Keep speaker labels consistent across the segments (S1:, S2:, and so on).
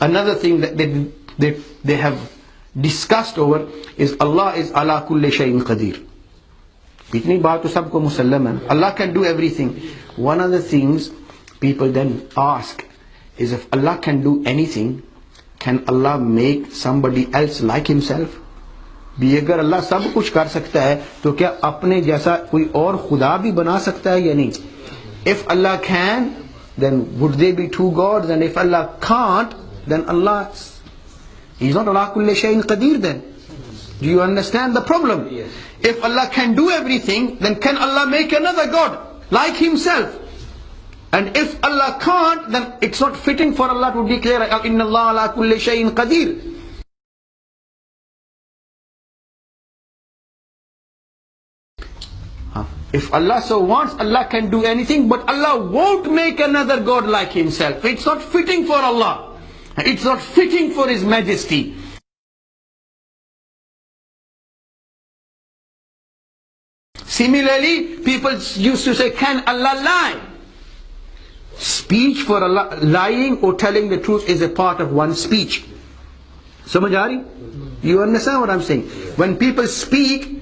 S1: another thing that they have discussed over is Allah is ala kulli shay'in qadir. Itni baat to sabko musallam hai. Allah can do everything. One of the things people then ask is, if Allah can do anything, can Allah make somebody else like himself? भी अगर अल्लाह सब कुछ कर सकता है तो क्या अपने जैसा कोई और खुदा भी बना सकता है या नहीं? If Allah can, then would they be two gods? And if Allah can't, then Allah, He's not ala kulli shay'in qadir then. Do you understand the problem? Yes. If Allah can do everything, then can Allah make another God like Himself? And if Allah can't, then it's not fitting for Allah to declare inna Allah ala kulli shay'in qadir. If Allah so wants, Allah can do anything, but Allah won't make another God like Himself. It's not fitting for Allah. It's not fitting for His majesty. Similarly, people used to say, can Allah lie? Speech for Allah, lying or telling the truth is a part of one's speech. Samajh aa rahi? You understand what I'm saying? When people speak,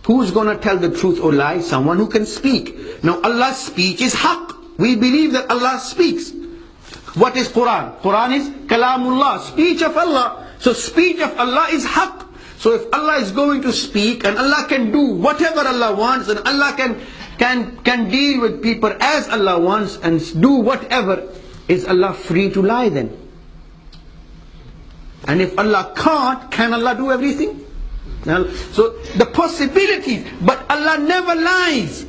S1: who's going to tell the truth or lie? Someone who can speak. Now Allah's speech is haqq. We believe that Allah speaks. What is Quran? Quran is kalamullah, speech of Allah. So speech of Allah is haqq. So if Allah is going to speak and Allah can do whatever Allah wants, and Allah can deal with people as Allah wants and do whatever, is Allah free to lie then? And if Allah can't, can Allah do everything? So the possibilities, but Allah never lies.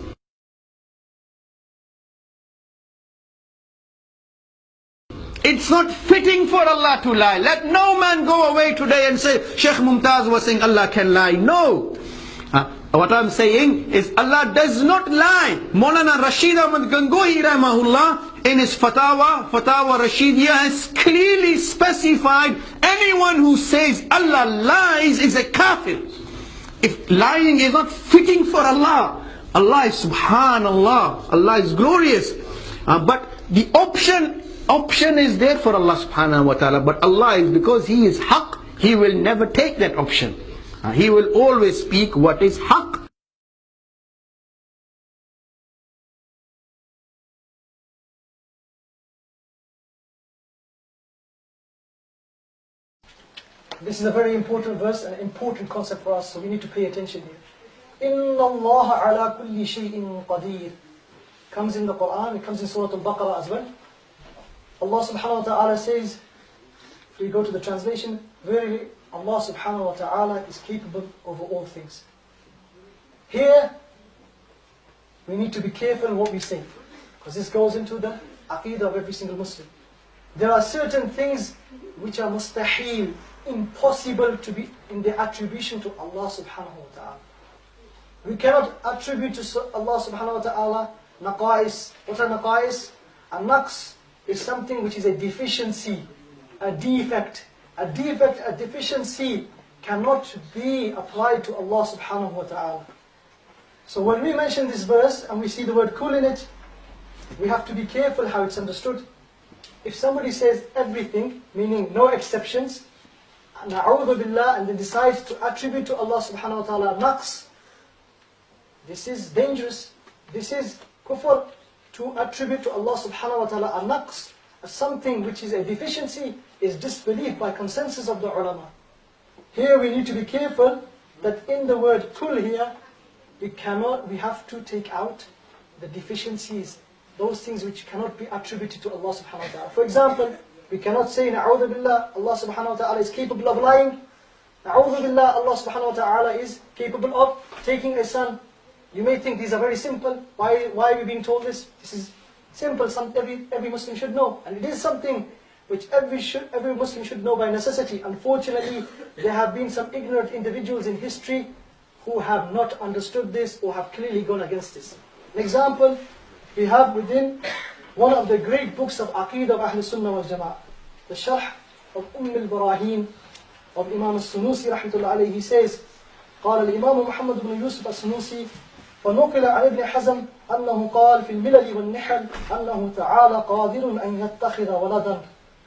S1: It's not fitting for Allah to lie. Let no man go away today and say Sheikh Mumtaz was saying Allah can lie. No. What I'm saying is Allah does not lie. Maulana Rashid Ahmad Gangohi rahimahullah in his Fatawa Rashidiyah has clearly specified anyone who says Allah lies is a kafir. If lying is not fitting for Allah, Allah is subhanallah, Allah is glorious. But the option is there for Allah subhanahu wa ta'ala. But Allah is, because He is haqq, He will never take that option. He will always speak what is haqq.
S2: This is a very important verse and an important concept for us, so we need to pay attention here. Inna Allah ala kulli shay'in qadir. Comes in the Quran, it comes in Surah Al-Baqarah as well. Allah subhanahu wa ta'ala says, if we go to the translation, verily Allah subhanahu wa ta'ala is capable over all things. Here, we need to be careful in what we say, because this goes into the aqeedah of every single Muslim. There are certain things which are mustahil, impossible to be in the attribution to Allah subhanahu wa ta'ala. We cannot attribute to Allah subhanahu wa ta'ala naqais. What are naqais? A naqs is something which is a deficiency, a defect. A defect, a deficiency cannot be applied to Allah subhanahu wa ta'ala. So when we mention this verse and we see the word kul in it, we have to be careful how it's understood. If somebody says everything, meaning no exceptions, na'udhu billah, and then decides to attribute to Allah subhanahu wa ta'ala naqs, this is dangerous. This is kufr, to attribute to Allah subhanahu wa ta'ala a naqs, something which is a deficiency, is disbelief by consensus of the ulama. Here we need to be careful that in the word kul here, we have to take out the deficiencies, those things which cannot be attributed to Allah subhanahu wa ta'ala. For example, we cannot say, na'udhu billah, Allah subhanahu wa ta'ala is capable of lying. Na'udhu billah, Allah subhanahu wa ta'ala is capable of taking a son. You may think these are very simple. Why are we being told this? This is simple, every Muslim should know. And it is something which every Muslim should know by necessity. Unfortunately, there have been some ignorant individuals in history who have not understood this or have clearly gone against this. An example, we have within one of the great books of Aqeedah of al-Sunnah wal Jama'ah, the Sharh of al-Barahin of Imam al-Sunusi rahmatullah alayhi, he says, قال الإمام محمد بن يوسف السنوسي ونقل عن ابن حزم أنه قال في الملل والنحل أنه تعالى قادر أن يتخذ ولدا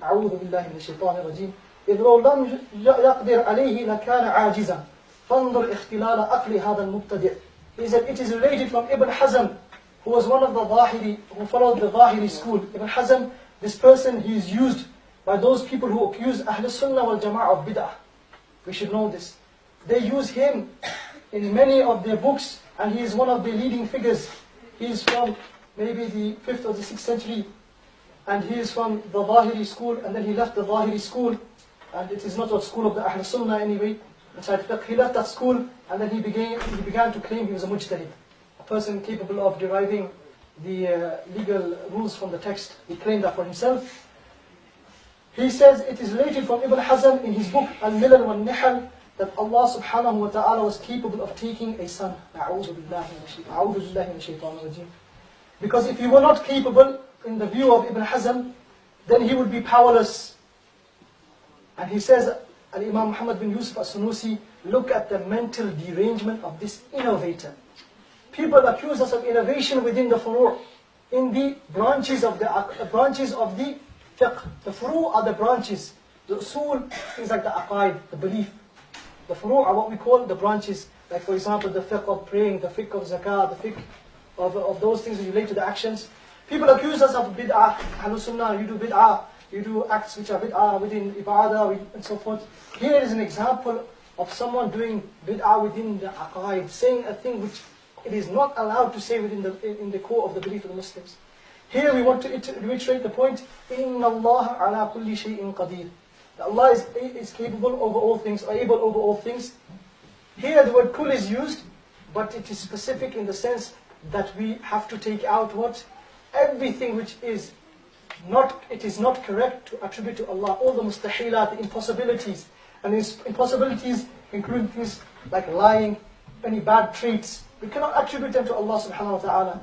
S2: أعوذ بالله من الشيطان الرجيم إذ لو لم يقدر عليه لكان عاجزا فانظر اختلال عقل هذا المبتدع. He said it is related from Ibn Hazm, who was one of the Zahiri, who followed the Zahiri school. Ibn Hazm, this person, he is used by those people who accuse al-Sunnah wal Jama'ah of bid'ah. We should know this. They use him in many of their books, and he is one of the leading figures. He is from maybe the 5th or the 6th century, and he is from the Zahiri school, and then he left the Zahiri school, and it is not a school of the Ahl Sunnah anyway. Inside fiqh, he left that school, and then he began to claim he was a mujtahid, a person capable of deriving the legal rules from the text. He claimed that for himself. He says it is related from Ibn Hazm in his book Al-Milal wal-Nihal that Allah subhanahu wa ta'ala was capable of taking a son. Because if he were not capable, in the view of Ibn Hazm, then he would be powerless. And he says, Al-Imam Muhammad bin Yusuf al-Sunusi, look at the mental derangement of this innovator. People accuse us of innovation within the furu', in the branches of the fiqh. The furu' are the branches. The usul, things like the aqaid, the belief. The furu' are what we call the branches. Like for example, the fiqh of praying, the fiqh of zakah, the fiqh of those things that relate to the actions. People accuse us of bid'ah, al-Sunnah, you do bid'ah, you do acts which are bid'ah within ibadah, and so forth. Here is an example of someone doing bid'ah within the aqaid, saying a thing which it is not allowed to say in the core of the belief of the Muslims. Here we want to reiterate the point, إِنَّ اللَّهَ عَلَى كُلِّ شَيْءٍ قَدِيرٌ. Allah is capable over all things, or able over all things. Here the word kul is used, but it is specific in the sense that we have to take out what? Everything which is not, it is not correct to attribute to Allah. All the mustahilat, the impossibilities. And these impossibilities include things like lying, any bad traits. We cannot attribute them to Allah subhanahu wa ta'ala.